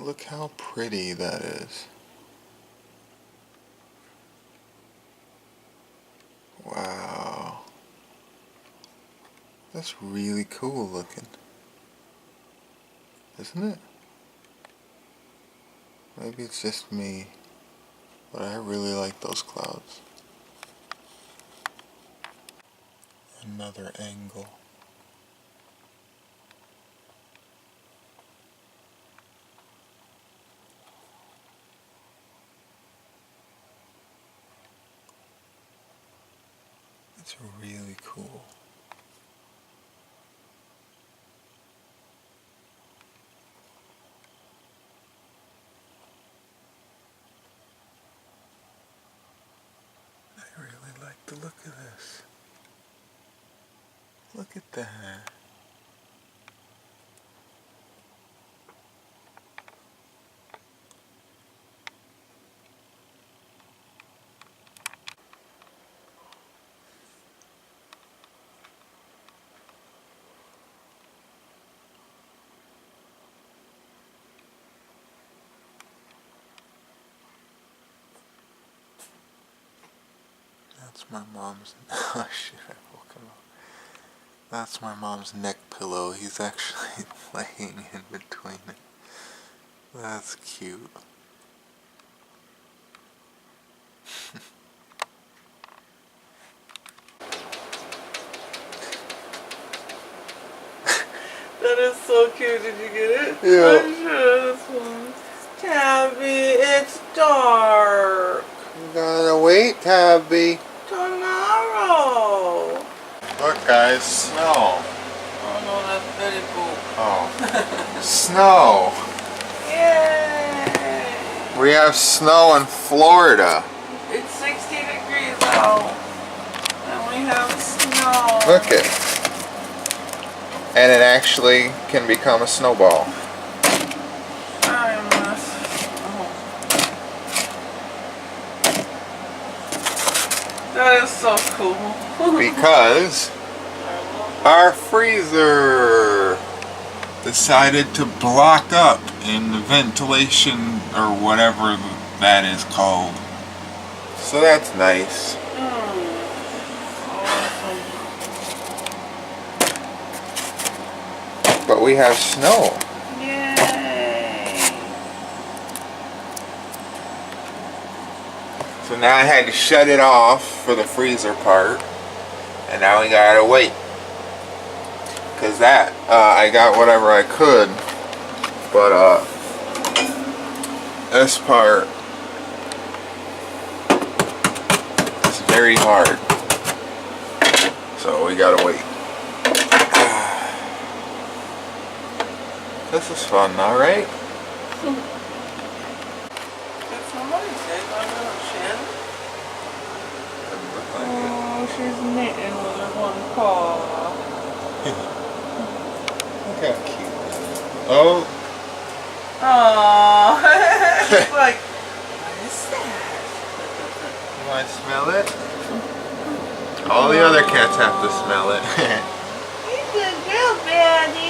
Look how pretty that is. Wow. That's really cool looking. Isn't it? Maybe it's just me, but I really like those clouds. Another angle. It's really cool. I really like the look of this. Look at that. That's my mom's. Oh shit, I woke him up. That's my mom's neck pillow. He's actually laying in between it. That's cute. That is so cute. Did you get it? Yeah. I'm sure this one. Tabby, it's dark. You gotta wait, Tabby. Tomorrow. Look, guys, snow. Oh no, that's Betty Boop. Oh, snow. Yay! We have snow in Florida. It's 60 degrees out, and we have snow. Look it. And it actually can become a snowball. I must. Oh. That is so cool. Because our freezer decided to block up in the ventilation or whatever that is called. So that's nice. But we have snow. Yay! So now I had to shut it off for the freezer part. And now we gotta wait. Cause that, I got whatever I could. But this part is very hard. So we gotta wait. This is fun, alright? Did somebody say my little chin? Oh, she's knitting with her one paw. Look how cute. Oh. Aww. She's like, what is that? You want to smell it? All the other cats have to smell it. He's a good girl, Daddy.